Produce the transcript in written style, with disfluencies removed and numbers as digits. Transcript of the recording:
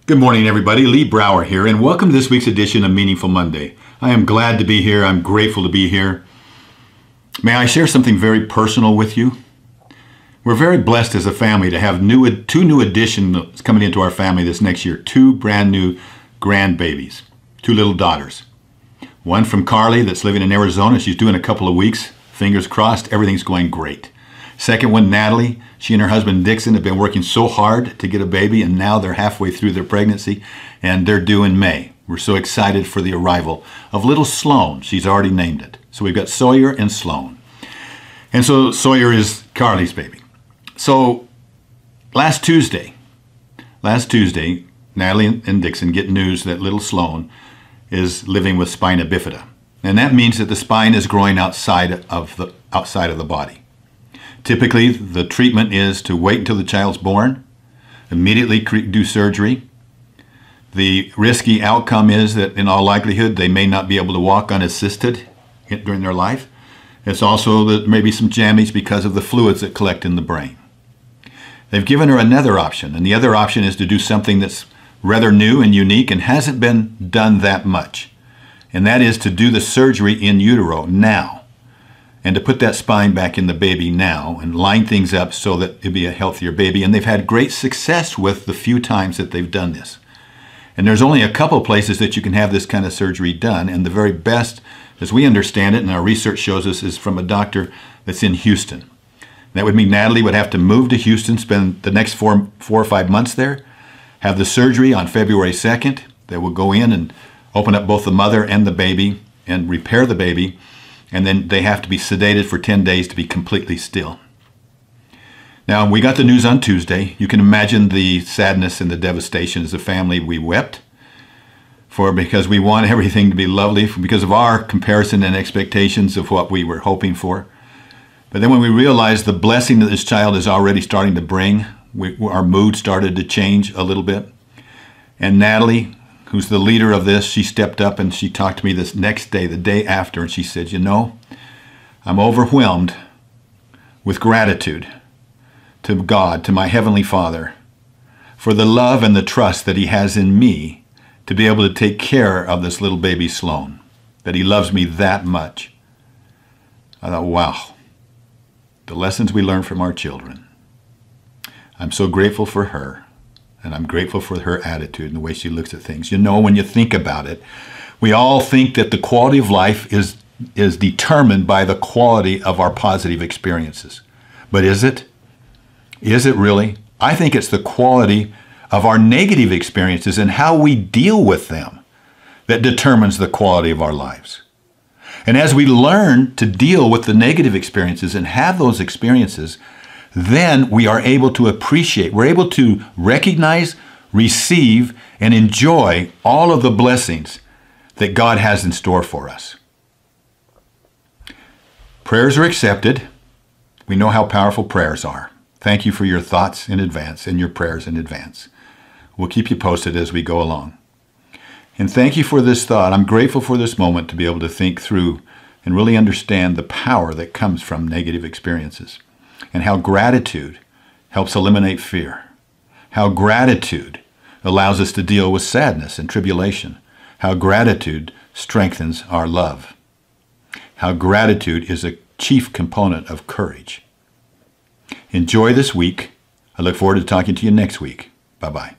Good morning, everybody. Lee Brower here, and welcome to this week's edition of Meaningful Monday. I am glad to be here. I'm grateful to be here. May I share something very personal with you? We're very blessed as a family to have two new additions coming into our family this next year. Two brand new grandbabies, two little daughters. One from Carly that's living in Arizona. She's due in a couple of weeks. Fingers crossed, everything's going great. Second one, Natalie. She and her husband Dixon have been working so hard to get a baby, and now they're halfway through their pregnancy, and they're due in May. We're so excited for the arrival of little Sloan. She's already named it. So we've got Sawyer and Sloan. And so Sawyer is Carly's baby. So last Tuesday, Natalie and Dixon get news that little Sloan is living with Spina Bifida. And that means that the spine is growing outside of the body. Typically, the treatment is to wait until the child's born, immediately do surgery. The risky outcome is that in all likelihood, they may not be able to walk unassisted during their life. It's also that maybe some damage because of the fluids that collect in the brain. They've given her another option, and the other option is to do something that's rather new and unique and hasn't been done that much. And that is to do the surgery in utero now, and to put that spine back in the baby now and line things up so that it'll be a healthier baby. And they've had great success with the few times that they've done this. And there's only a couple places that you can have this kind of surgery done, and the very best, as we understand it, and our research shows us, is from a doctor that's in Houston. That would mean Natalie would have to move to Houston, spend the next four or 5 months there, have the surgery on February 2nd. They will go in and open up both the mother and the baby and repair the baby. And then they have to be sedated for 10 days to be completely still. Now, we got the news on Tuesday. You can imagine the sadness and the devastation. As a family, we wept because we want everything to be lovely because of our comparison and expectations of what we were hoping for. But then when we realized the blessing that this child is already starting to bring, our mood started to change a little bit. And Natalie, who's the leader of this, she stepped up and she talked to me this next day, the day after, and she said, you know, I'm overwhelmed with gratitude to God, to my Heavenly Father, for the love and the trust that He has in me to be able to take care of this little baby Sloan, that He loves me that much. I thought, wow, the lessons we learn from our children. I'm so grateful for her. And I'm grateful for her attitude and the way she looks at things. You know, when you think about it, we all think that the quality of life is determined by the quality of our positive experiences. But is it? Is it really? I think it's the quality of our negative experiences and how we deal with them that determines the quality of our lives. And as we learn to deal with the negative experiences and have those experiences, then we are able to appreciate, we're able to recognize, receive, and enjoy all of the blessings that God has in store for us. Prayers are accepted. We know how powerful prayers are. Thank you for your thoughts in advance and your prayers in advance. We'll keep you posted as we go along. And thank you for this thought. I'm grateful for this moment to be able to think through and really understand the power that comes from negative experiences. And how gratitude helps eliminate fear. How gratitude allows us to deal with sadness and tribulation. How gratitude strengthens our love. How gratitude is a chief component of courage. Enjoy this week. I look forward to talking to you next week. Bye-bye.